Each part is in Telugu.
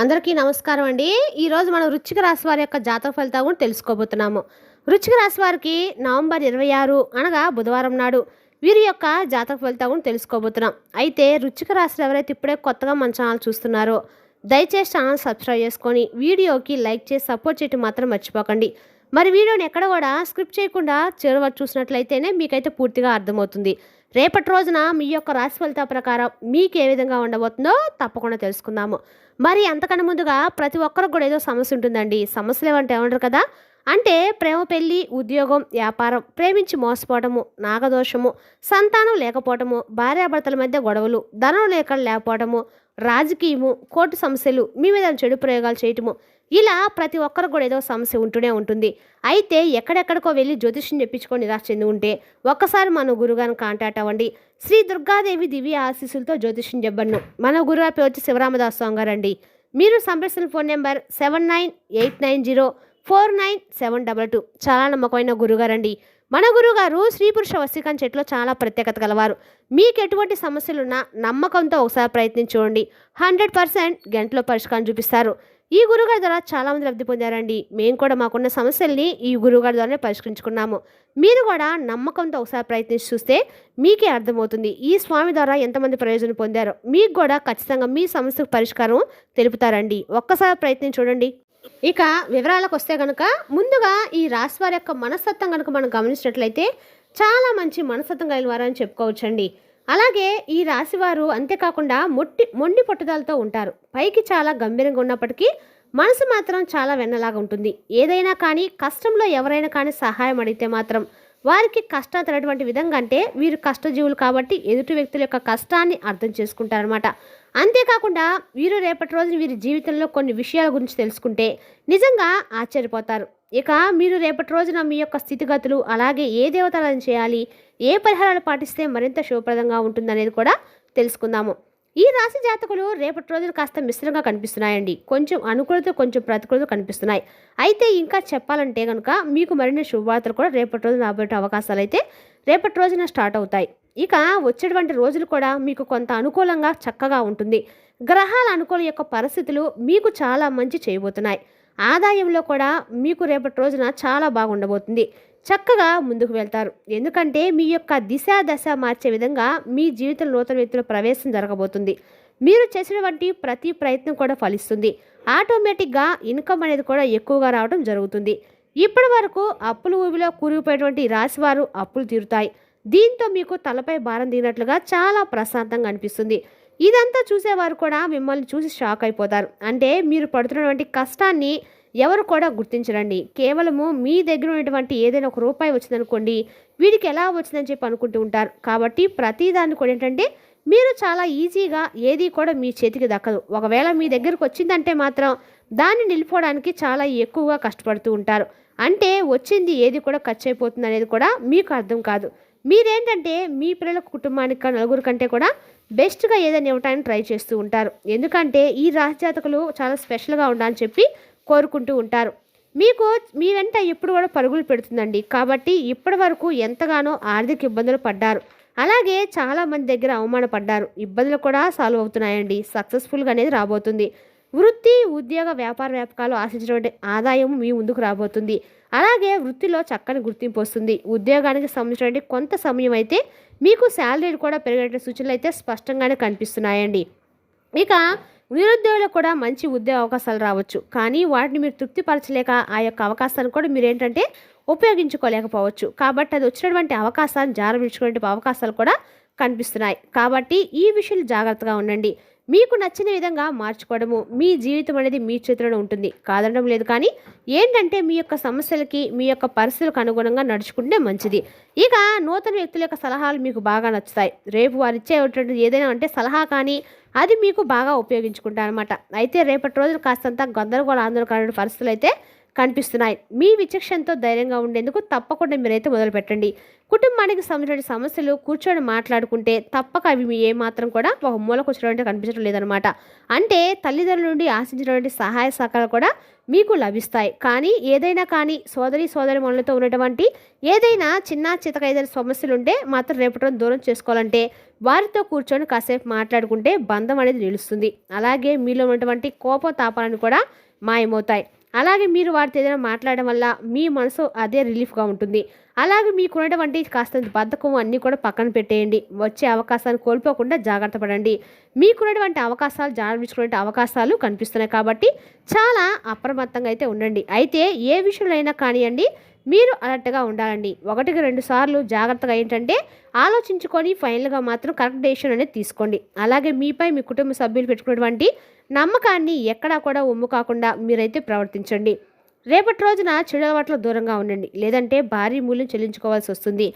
అందరికీ నమస్కారం అండి. ఈరోజు మనం వృశ్చిక రాశి వారి యొక్క జాతక ఫలితాలు కూడా తెలుసుకోబోతున్నాము. వృశ్చిక రాశి వారికి నవంబర్ 26 అనగా బుధవారం నాడు వీరి యొక్క జాతక ఫలితాలు కూడా తెలుసుకోబోతున్నాం. అయితే వృశ్చిక రాశిలో ఎవరైతే ఇప్పుడే కొత్తగా మన ఛానల్ చూస్తున్నారో దయచేసి ఛానల్ సబ్స్క్రైబ్ చేసుకొని వీడియోకి లైక్ చేసి సపోర్ట్ చేయడం మాత్రం మర్చిపోకండి. మరి వీడియోని ఎక్కడ కూడా స్క్రిప్ట్ చేయకుండా చివరి వరకు చూసినట్లయితేనే మీకైతే పూర్తిగా అర్థమవుతుంది. రేపటి రోజున మీ యొక్క రాశి ఫలితాల ప్రకారం మీకు ఏ విధంగా ఉండబోతుందో తప్పకుండా తెలుసుకుందాము. మరి అంతకన్నా ముందుగా ప్రతి ఒక్కరికి కూడా ఏదో సమస్య ఉంటుందండి. సమస్యలు ఏమంటే ఏమంటారు కదా, అంటే ప్రేమ, పెళ్ళి, ఉద్యోగం, వ్యాపారం, ప్రేమించి మోసపోవటము, నాగదోషము, సంతానం లేకపోవటము, భార్యాభర్తల మధ్య గొడవలు, ధనం లేకపోవటము, రాజకీయము, కోర్టు సమస్యలు, మీ మీద చెడు ప్రయోగాలు చేయటము, ఇలా ప్రతి ఒక్కరికి కూడా ఏదో సమస్య ఉంటూనే ఉంటుంది. అయితే ఎక్కడెక్కడికో వెళ్ళి జ్యోతిష్యం చెప్పించుకొని నిరాశ చెంది ఉంటే ఒక్కసారి మన గురుగారిని కాంటాక్ట్ అవ్వండి. శ్రీ దుర్గాదేవి దివ్య ఆశీస్సులతో జ్యోతిష్యం చెప్పను. మన గురుగారి పేరు వచ్చి శివరామదాస్ స్వామి గారు అండి. మీరు సంప్రదించిన ఫోన్ నెంబర్ 7989049722. చాలా నమ్మకమైన గురుగారండి. మన గురుగారు స్త్రీ పురుష వశీకరణ చెట్లో చాలా ప్రత్యేకత గలవారు. మీకు ఎటువంటి సమస్యలున్నా నమ్మకంతో ఒకసారి ప్రయత్నించుకోండి. 100% గంటలో పరిష్కారం చూపిస్తారు. ఈ గురుగారి ద్వారా చాలామంది లబ్ధి పొందారండి. మేము కూడా మాకున్న సమస్యల్ని ఈ గురుగారి ద్వారానే పరిష్కరించుకున్నాము. మీరు కూడా నమ్మకంతో ఒకసారి ప్రయత్నించి చూస్తే మీకే అర్థమవుతుంది ఈ స్వామి ద్వారా ఎంతమంది ప్రయోజనం పొందారో. మీకు కూడా ఖచ్చితంగా మీ సమస్యకు పరిష్కారం తెలుపుతారండి. ఒక్కసారి ప్రయత్నించి చూడండి. ఇక వివరాలకు వస్తే కనుక ముందుగా ఈ రాశి వారి యొక్క మనస్తత్వం కనుక మనం గమనించినట్లయితే చాలా మంచి మనస్తత్వం కలిగిన వారని చెప్పుకోవచ్చండి. అలాగే ఈ రాశివారు అంతేకాకుండా మొండి పట్టుదలతో ఉంటారు. పైకి చాలా గంభీరంగా ఉన్నప్పటికీ మనసు మాత్రం చాలా వెన్నలాగా ఉంటుంది. ఏదైనా కానీ కష్టంలో ఎవరైనా కానీ సహాయం అడిగితే మాత్రం వారికి కష్టం తగినటువంటి విధంగా, అంటే వీరు కష్టజీవులు కాబట్టి ఎదుటి వ్యక్తుల యొక్క కష్టాన్ని అర్థం చేసుకుంటారనమాట. అంతేకాకుండా వీరు రేపటి రోజున వీరి జీవితంలో కొన్ని విషయాల గురించి తెలుసుకుంటే నిజంగా ఆశ్చర్యపోతారు. ఇక మీరు రేపటి రోజున మీ యొక్క స్థితిగతులు, అలాగే ఏ దేవతలను చేయాలి, ఏ పరిహారాలు పాటిస్తే మరింత శుభప్రదంగా ఉంటుందనేది కూడా తెలుసుకుందాము. ఈ రాశి జాతకులు రేపటి రోజులు కాస్త మిశ్రంగా కనిపిస్తున్నాయండి. కొంచెం అనుకూలత, కొంచెం ప్రతికూలత కనిపిస్తున్నాయి. అయితే ఇంకా చెప్పాలంటే కనుక మీకు మరిన్ని శుభవార్తలు కూడా రేపటి రోజున రాబోయే అవకాశాలు అయితే రేపటి రోజున స్టార్ట్ అవుతాయి. ఇక వచ్చేటువంటి రోజులు కూడా మీకు కొంత అనుకూలంగా చక్కగా ఉంటుంది. గ్రహాల అనుకూల యొక్క పరిస్థితులు మీకు చాలా మంచి చేయబోతున్నాయి. ఆదాయంలో కూడా మీకు రేపటి రోజున చాలా బాగుండబోతుంది. చక్కగా ముందుకు వెళ్తారు. ఎందుకంటే మీ యొక్క దశ మార్చే విధంగా మీ జీవితంలో నూతన వ్యక్తుల ప్రవేశం జరగబోతుంది. మీరు చేసినటువంటి ప్రతి ప్రయత్నం కూడా ఫలిస్తుంది. ఆటోమేటిక్గా ఇన్కమ్ అనేది కూడా ఎక్కువగా రావడం జరుగుతుంది. ఇప్పటి వరకు అప్పుల ఊబిలో కూరుకుపోయేటువంటి రాశివారు అప్పులు తీరుతాయి. దీంతో మీకు తలపై భారం దిగినట్లుగా చాలా ప్రశాంతంగా అనిపిస్తుంది. ఇదంతా చూసేవారు కూడా మిమ్మల్ని చూసి షాక్ అయిపోతారు. అంటే మీరు పడుతున్నటువంటి కష్టాన్ని ఎవరు కూడా గుర్తించరండి. కేవలము మీ దగ్గర ఉన్నటువంటి ఏదైనా ₹1 వచ్చిందనుకోండి, వీడికి ఎలా వచ్చిందని చెప్పి అనుకుంటూ ఉంటారు. కాబట్టి ప్రతిదాన్ని కూడా ఏంటంటే మీరు చాలా ఈజీగా ఏది కూడా మీ చేతికి దక్కదు. ఒకవేళ మీ దగ్గరకు వచ్చిందంటే మాత్రం దాన్ని నిలిపోవడానికి చాలా ఎక్కువగా కష్టపడుతూ ఉంటారు. అంటే వచ్చింది ఏది కూడా ఖర్చు అయిపోతుంది అనేది కూడా మీకు అర్థం కాదు. మీరేంటంటే మీ పిల్లల కుటుంబానికి నలుగురు కంటే కూడా బెస్ట్గా ఏదైనా ఇవ్వడానికి ట్రై చేస్తూ ఉంటారు. ఎందుకంటే ఈ రాశి జాతకులు చాలా స్పెషల్గా ఉండాలని చెప్పి కోరుకుంటూ ఉంటారు. మీకు మీ వెంట ఎప్పుడు కూడా పరుగులు పెడుతుందండి. కాబట్టి ఇప్పటి వరకు ఎంతగానో ఆర్థిక ఇబ్బందులు పడ్డారు. అలాగే చాలామంది దగ్గర అవమానపడ్డారు. ఇబ్బందులు కూడా సాల్వ్ అవుతున్నాయండి. సక్సెస్ఫుల్గా అనేది రాబోతుంది. వృత్తి, ఉద్యోగ, వ్యాపారాలు ఆశించినటువంటి ఆదాయం మీ ముందుకు రాబోతుంది. అలాగే వృత్తిలో చక్కని గుర్తింపు వస్తుంది. ఉద్యోగానికి సంబంధించినటువంటి కొంత సమయం అయితే మీకు శాలరీలు కూడా పెరిగే సూచనలు అయితే స్పష్టంగానే కనిపిస్తున్నాయండి. ఇక నిరుద్యోగులకు కూడా మంచి ఉద్యోగ అవకాశాలు రావచ్చు. కానీ వాటిని మీరు తృప్తిపరచలేక ఆ యొక్క అవకాశాన్ని కూడా మీరు ఏంటంటే ఉపయోగించుకోలేకపోవచ్చు. కాబట్టి అది వచ్చినటువంటి అవకాశాన్ని జారవించుకునే అవకాశాలు కూడా కనిపిస్తున్నాయి. కాబట్టి ఈ విషయాలు జాగ్రత్తగా ఉండండి. మీకు నచ్చిన విధంగా మార్చుకోవడము మీ జీవితం అనేది మీ చేతిలో ఉంటుంది, కాదనడం లేదు. కానీ ఏంటంటే మీ యొక్క సమస్యలకి, మీ యొక్క పరిస్థితులకు అనుగుణంగా నడుచుకుంటే మంచిది. ఇక నూతన వ్యక్తుల యొక్క సలహాలు మీకు బాగా నచ్చుతాయి. రేపు వారు ఇచ్చేటువంటి ఏదైనా అంటే సలహా కానీ అది మీకు బాగా ఉపయోగించుకుంటారనమాట. అయితే రేపటి రోజులు కాస్తంత గందరగోళ ఆందోళన పరిస్థితులు అయితే కనిపిస్తున్నాయి. మీ విచక్షణతో ధైర్యంగా ఉండేందుకు తప్పకుండా మీరైతే మొదలుపెట్టండి. కుటుంబానికి సంబంధించిన సమస్యలు కూర్చొని మాట్లాడుకుంటే తప్పక అవి మీ ఏమాత్రం కూడా ఒక మూలకు వచ్చినటువంటి కనిపించడం లేదనమాట. అంటే తల్లిదండ్రుల నుండి ఆశించినటువంటి సహాయ సహకారాలు కూడా మీకు లభిస్తాయి. కానీ ఏదైనా కానీ సోదరిమణులతో ఉన్నటువంటి ఏదైనా చిన్న చితక ఏదైనా సమస్యలు ఉంటే మాత్రం రేపటి రోజు దూరం చేసుకోవాలంటే వారితో కూర్చొని కాసేపు మాట్లాడుకుంటే బంధం అనేది నిలుస్తుంది. అలాగే మీలో ఉన్నటువంటి కోపం తాపాలను కూడా మాయమవుతాయి. అలాగే మీరు వారితో ఏదైనా మాట్లాడడం వల్ల మీ మనసు అదే రిలీఫ్గా ఉంటుంది. అలాగే మీకున్నటువంటి కాస్త బద్ధకం అన్నీ కూడా పక్కన పెట్టేయండి. వచ్చే అవకాశాన్ని కోల్పోకుండా జాగ్రత్త పడండి. మీకున్నటువంటి అవకాశాలు జాగ్రత్త అవకాశాలు కనిపిస్తున్నాయి కాబట్టి చాలా అప్రమత్తంగా అయితే ఉండండి. అయితే ఏ విషయంలో అయినా కానివ్వండి మీరు అలర్ట్గా ఉండాలండి. 1-2 సార్లు జాగ్రత్తగా ఏంటంటే ఆలోచించుకొని ఫైనల్గా మాత్రం కరెక్ట్ డెసిషన్ అనేది తీసుకోండి. అలాగే మీపై మీ కుటుంబ సభ్యులు పెట్టుకున్నటువంటి నమ్మకాన్ని ఎక్కడా కూడా ఒమ్ము కాకుండా మీరైతే ప్రవర్తించండి. రేపటి రోజున చెడు అలవాట్లకు దూరంగా ఉండండి. లేదంటే భారీ మూల్యం చెల్లించుకోవాల్సి వస్తుంది.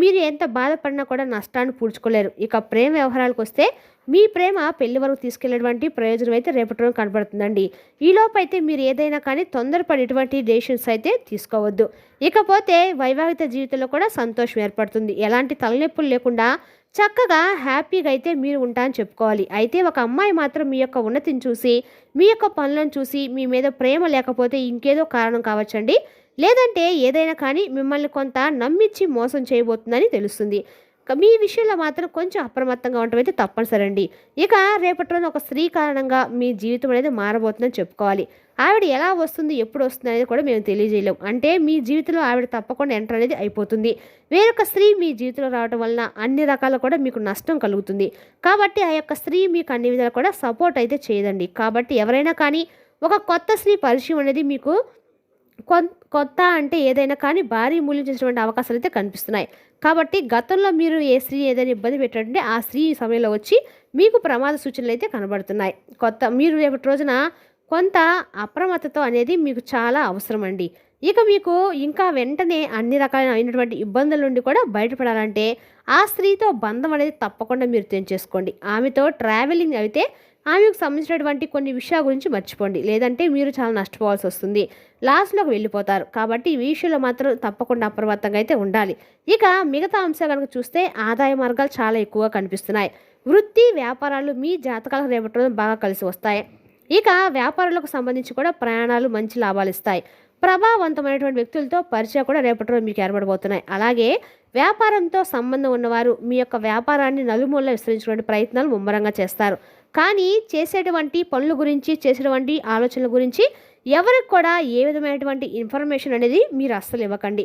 మీరు ఎంత బాధపడినా కూడా నష్టాన్ని పూడ్చుకోలేరు. ఇక ప్రేమ వ్యవహారాలకు వస్తే మీ ప్రేమ పెళ్లి వరకు తీసుకెళ్లేటువంటి ప్రయోజనం అయితే రేపటి రోజు కనబడుతుందండి. ఈలోపు అయితే మీరు ఏదైనా కానీ తొందరపడి ఎటువంటి డెసిషన్స్ అయితే తీసుకోవద్దు. ఇకపోతే వైవాహిక జీవితంలో కూడా సంతోషం ఏర్పడుతుంది. ఎలాంటి తలనొప్పులు లేకుండా చక్కగా హ్యాపీగా అయితే మీరు ఉంటారని చెప్పుకోవాలి. అయితే ఒక అమ్మాయి మాత్రం మీ యొక్క ఉన్నతిని చూసి మీ యొక్క పనులను చూసి మీ మీద ప్రేమ లేకపోతే ఇంకేదో కారణం కావచ్చండి. లేదంటే ఏదైనా కానీ మిమ్మల్ని కొంత నమ్మించి మోసం చేయబోతుందని తెలుస్తుంది. మీ విషయంలో మాత్రం కొంచెం అప్రమత్తంగా ఉండటం అయితే తప్పనిసరి అండి. ఇక రేపటి రోజున ఒక స్త్రీ కారణంగా మీ జీవితం అనేది మారబోతుందని చెప్పుకోవాలి. ఆవిడ ఎలా వస్తుంది ఎప్పుడు వస్తుంది అనేది కూడా మేము తెలియజేయలేం. అంటే మీ జీవితంలో ఆవిడ తప్పకుండా ఎంటర్ అనేది అయిపోతుంది. వేరొక స్త్రీ మీ జీవితంలో రావడం వలన అన్ని రకాల కూడా మీకు నష్టం కలుగుతుంది. కాబట్టి ఆ యొక్క స్త్రీ మీకు అన్ని విధాలు కూడా సపోర్ట్ అయితే చేయదండి. కాబట్టి ఎవరైనా కానీ ఒక కొత్త స్త్రీ పరిచయం అనేది మీకు కొత్త అంటే ఏదైనా కానీ భారీ మూల్యం చేసినటువంటి అవకాశాలు అయితే కనిపిస్తున్నాయి. కాబట్టి గతంలో మీరు ఏ స్త్రీ ఏదైనా ఇబ్బంది పెట్టంటే ఆ స్త్రీ ఈ సమయంలో వచ్చి మీకు ప్రమాద సూచనలు అయితే కనబడుతున్నాయి. మీరు రేపటి రోజున కొంత అప్రమత్తత అనేది మీకు చాలా అవసరం అండి. ఇక మీకు ఇంకా వెంటనే అన్ని రకాలైనటువంటి ఇబ్బందుల నుండి కూడా బయటపడాలంటే ఆ స్త్రీతో బంధం అనేది తప్పకుండా మీరు తెంచేసుకోండి. ఆమెతో ట్రావెలింగ్ అయితే ఆమెకు సంబంధించినటువంటి కొన్ని విషయాల గురించి మర్చిపోండి. లేదంటే మీరు చాలా నష్టపోవాల్సి వస్తుంది. లాస్ట్లోకి వెళ్ళిపోతారు. కాబట్టి ఈ విషయంలో మాత్రం తప్పకుండా అప్రమత్తంగా అయితే ఉండాలి. ఇక మిగతా అంశాలు కనుక చూస్తే ఆదాయ మార్గాలు చాలా ఎక్కువగా కనిపిస్తున్నాయి. వృత్తి వ్యాపారాలు మీ జాతకాలకు రేపటి రోజున బాగా కలిసి వస్తాయి. ఇక వ్యాపారులకు సంబంధించి కూడా ప్రయాణాలు మంచి లాభాలు ఇస్తాయి. ప్రభావవంతమైనటువంటి వ్యక్తులతో పరిచయం కూడా రేపటి రోజు మీకు ఏర్పడబోతున్నాయి. అలాగే వ్యాపారంతో సంబంధం ఉన్నవారు మీ యొక్క వ్యాపారాన్ని నలుమూలలో విస్తరించుకునే ప్రయత్నాలు ముమ్మరంగా చేస్తారు. కానీ చేసేటువంటి పనుల గురించి చేసేటువంటి ఆలోచనల గురించి ఎవరికి కూడా ఏ విధమైనటువంటి ఇన్ఫర్మేషన్ అనేది మీరు అస్సలు ఇవ్వకండి.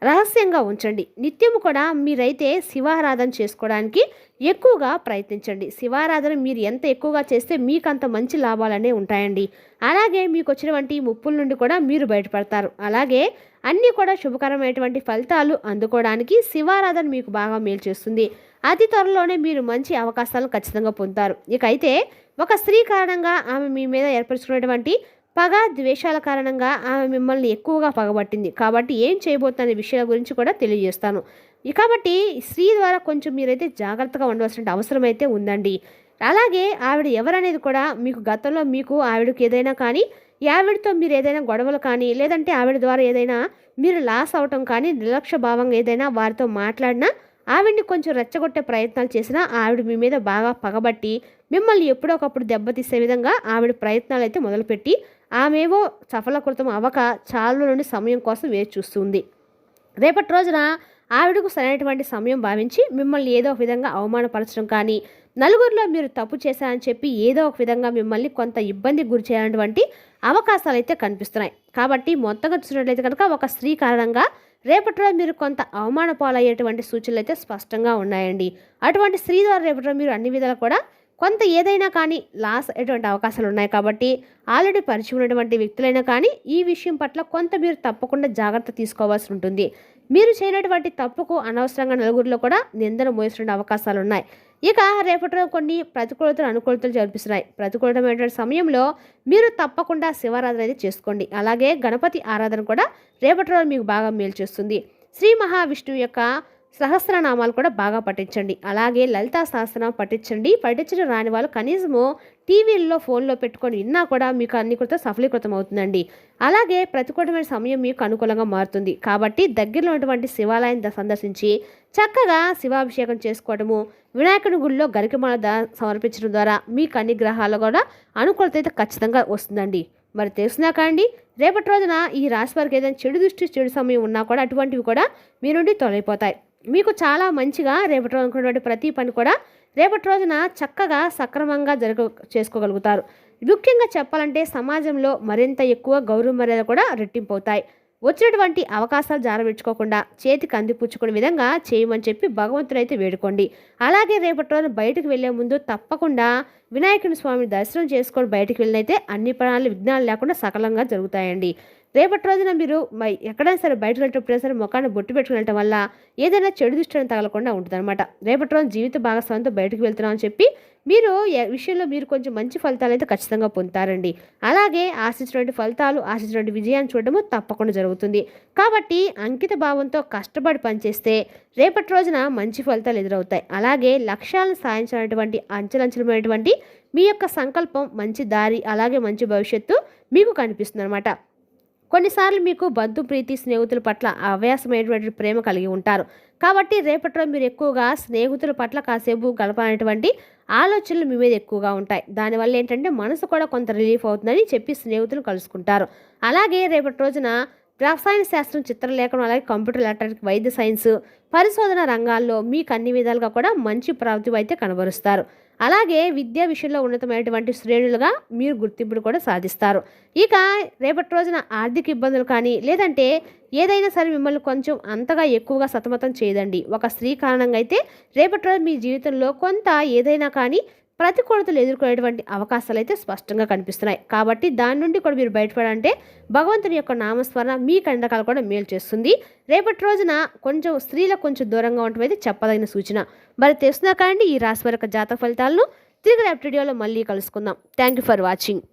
రహస్యంగా ఉంచండి. నిత్యం కూడా మీరైతే శివారాధన చేసుకోవడానికి ఎక్కువగా ప్రయత్నించండి. శివారాధన మీరు ఎంత ఎక్కువగా చేస్తే మీకు అంత మంచి లాభాలనే ఉంటాయండి. అలాగే మీకు వచ్చినటువంటి ముప్పుల నుండి కూడా మీరు బయటపడతారు. అలాగే అన్నీ కూడా శుభకరమైనటువంటి ఫలితాలు అందుకోవడానికి శివారాధన మీకు బాగా మేలు చేస్తుంది. అతి త్వరలోనే మీరు మంచి అవకాశాలను ఖచ్చితంగా పొందుతారు. ఇక అయితే ఒక స్త్రీ కారణంగా ఆమె మీ మీద ఏర్పరుచుకున్నటువంటి పగ ద్వేషాల కారణంగా ఆమె మిమ్మల్ని ఎక్కువగా పగబట్టింది. కాబట్టి ఏం చేయబోతున్న విషయాల గురించి కూడా తెలియజేస్తాను. కాబట్టి స్త్రీ ద్వారా కొంచెం మీరైతే జాగ్రత్తగా ఉండవలసిన అవసరం అయితే ఉందండి. అలాగే ఆవిడ ఎవరనేది కూడా మీకు గతంలో మీకు ఆవిడకి ఏదైనా కానీ ఆవిడతో మీరు ఏదైనా గొడవలు కానీ లేదంటే ఆవిడ ద్వారా ఏదైనా మీరు లాస్ అవటం కానీ నిర్లక్ష్య భావంగా ఏదైనా వారితో మాట్లాడినా ఆవిడ్ని కొంచెం రెచ్చగొట్టే ప్రయత్నాలు చేసినా ఆవిడ మీ మీద బాగా పగబట్టి మిమ్మల్ని ఎప్పుడొకప్పుడు దెబ్బతీసే విధంగా ఆవిడ ప్రయత్నాలు అయితే మొదలుపెట్టి ఆమెవో సఫలీకృతం అవ్వక చాలా నుండి సమయం కోసం వేచి చూస్తుంది. రేపటి రోజున ఆవిడకు సరైనటువంటి సమయం భావించి మిమ్మల్ని ఏదో ఒక విధంగా అవమానపరచడం కానీ నలుగురిలో మీరు తప్పు చేశారని చెప్పి ఏదో ఒక విధంగా మిమ్మల్ని కొంత ఇబ్బందికి గురి చేయాలన్నటువంటి అవకాశాలు అయితే కనిపిస్తున్నాయి. కాబట్టి మొత్తంగా చూసినట్లయితే కనుక ఒక స్త్రీ కారణంగా రేపటి రోజు మీరు కొంత అవమాన పాలయ్యేటువంటి సూచనలు అయితే స్పష్టంగా ఉన్నాయండి. అటువంటి స్త్రీ ద్వారా రేపటి రోజు మీరు అన్ని విధాలు కూడా కొంత ఏదైనా కానీ లాస్ అయ్యేటువంటి అవకాశాలు ఉన్నాయి. కాబట్టి ఆల్రెడీ పరిచయం ఉన్నటువంటి వ్యక్తులైనా కానీ ఈ విషయం పట్ల కొంత మీరు తప్పకుండా జాగ్రత్త తీసుకోవాల్సి ఉంటుంది. మీరు చేయనటువంటి తప్పుకు అనవసరంగా నలుగురిలో కూడా నిందన మోసిన అవకాశాలు ఉన్నాయి. ఇక రేపటి రోజు కొన్ని ప్రతికూలతలు అనుకూలతలు జరిపిస్తున్నాయి. ప్రతికూలమైనటువంటి సమయంలో మీరు తప్పకుండా శివారాధన అయితే చేసుకోండి. అలాగే గణపతి ఆరాధన కూడా రేపటి రోజు మీకు బాగా మేలు చేస్తుంది. శ్రీ మహావిష్ణువు యొక్క సహస్రనామాలు కూడా బాగా పఠించండి. అలాగే లలితా సహస్రనామం పఠించండి. పఠించడం రాని వాళ్ళు కనీసము టీవీల్లో, ఫోన్లో పెట్టుకొని విన్నా కూడా మీకు అన్ని కూడా సఫలీకృతం అవుతుందండి. అలాగే ప్రతికూలమైన సమయం మీకు అనుకూలంగా మారుతుంది. కాబట్టి దగ్గరలో ఉన్నటువంటి శివాలయం సందర్శించి చక్కగా శివాభిషేకం చేసుకోవడము, వినాయకుని గుడిలో గరికమాల సమర్పించడం ద్వారా మీకు అన్ని గ్రహాలు కూడా అనుకూలత అయితే ఖచ్చితంగా వస్తుందండి. మరి తెలిసినా కాండి, రేపటి రోజున ఈ రాశి వారికి ఏదైనా చెడు దృష్టి, చెడు సమయం ఉన్నా కూడా అటువంటివి కూడా మీ నుండి తొలగిపోతాయి. మీకు చాలా మంచిగా రేపటి రోజు అనుకున్నటువంటి ప్రతి పని కూడా రేపటి రోజున చక్కగా సక్రమంగా చేసుకోగలుగుతారు. ముఖ్యంగా చెప్పాలంటే సమాజంలో మరింత ఎక్కువ గౌరవ మర్యాద కూడా రెట్టింపు అవుతాయి. వచ్చినటువంటి అవకాశాలు జారవిడ్చుకోకుండా చేతికి అందిపుచ్చుకునే విధంగా చేయమని చెప్పి భగవంతుడైతే వేడుకోండి. అలాగే రేపటి రోజున బయటకు వెళ్లే ముందు తప్పకుండా వినాయకుని స్వామిని దర్శనం చేసుకొని బయటకు వెళ్ళినైతే అన్ని ప్రాణాలు విఘ్నాలు లేకుండా సకలంగా జరుగుతాయండి. రేపటి రోజున మీరు ఎక్కడైనా సరే బయటకు వెళ్ళేటప్పుడైనా సరే ముఖాన్ని బొట్టు పెట్టుకుని వెళ్ళటం వల్ల ఏదైనా చెడు దృష్టిని తగలకుండా ఉంటుందన్నమాట. రేపటి రోజు జీవిత భాగస్వామితో బయటకు వెళ్తున్నామని చెప్పి మీరు విషయంలో మీరు కొంచెం మంచి ఫలితాలు అయితే ఖచ్చితంగా పొందుతారండి. అలాగే ఆశించినటువంటి ఫలితాలు, ఆశించినటువంటి విజయాన్ని చూడడము తప్పకుండా జరుగుతుంది. కాబట్టి అంకిత భావంతో కష్టపడి పనిచేస్తే రేపటి రోజున మంచి ఫలితాలు ఎదురవుతాయి. అలాగే లక్ష్యాలను సాధించినటువంటి అంచెలంచెలమైనటువంటి మీ యొక్క సంకల్పం, మంచి దారి, అలాగే మంచి భవిష్యత్తు మీకు కనిపిస్తుంది అనమాట. కొన్నిసార్లు మీకు బంధు ప్రీతి స్నేహితుల పట్ల అవ్యాసమైనటువంటి ప్రేమ కలిగి ఉంటారు. కాబట్టి రేపటి రోజు మీరు ఎక్కువగా స్నేహితుల పట్ల కాసేపు గడపాలనేటువంటి ఆలోచనలు మీ మీద ఎక్కువగా ఉంటాయి. దానివల్ల ఏంటంటే మనసు కూడా కొంత రిలీఫ్ అవుతుందని చెప్పి స్నేహితులు కలుసుకుంటారు. అలాగే రేపటి రోజున రసాయన శాస్త్రం, చిత్రలేఖనం, అలాగే కంప్యూటర్, ఎలక్ట్రానిక్, వైద్య సైన్స్, పరిశోధన రంగాల్లో మీకు అన్ని విధాలుగా కూడా మంచి ప్రతిభ అయితే కనబరుస్తారు. అలాగే విద్యా విషయంలో ఉన్నతమైనటువంటి శ్రేణులుగా మీరు గుర్తింపును కూడా సాధిస్తారు. ఇక రేపటి రోజున ఆర్థిక ఇబ్బందులు కానీ లేదంటే ఏదైనా సరే మిమ్మల్ని కొంచెం అంతగా ఎక్కువగా సతమతం చేయదండి. ఒక స్త్రీ కారణంగా అయితే రేపటి రోజు మీ జీవితంలో కొంత ఏదైనా కానీ ప్రతికూలతలు ఎదుర్కొనేటువంటి అవకాశాలు అయితే స్పష్టంగా కనిపిస్తున్నాయి. కాబట్టి దాని నుండి కూడా మీరు బయటపడాలంటే భగవంతుని యొక్క నామస్మరణ మీ కండకాలు కూడా మేలు చేస్తుంది. రేపటి రోజున కొంచెం స్త్రీలకు కొంచెం దూరంగా ఉండటం అయితే చెప్పదగిన సూచన. మరి తెలుసునా కానీ ఈ రాశి వారి యొక్క జాతక ఫలితాలను తిరిగి రేపటి వీడియోలో మళ్ళీ కలుసుకుందాం. Thank you for watching.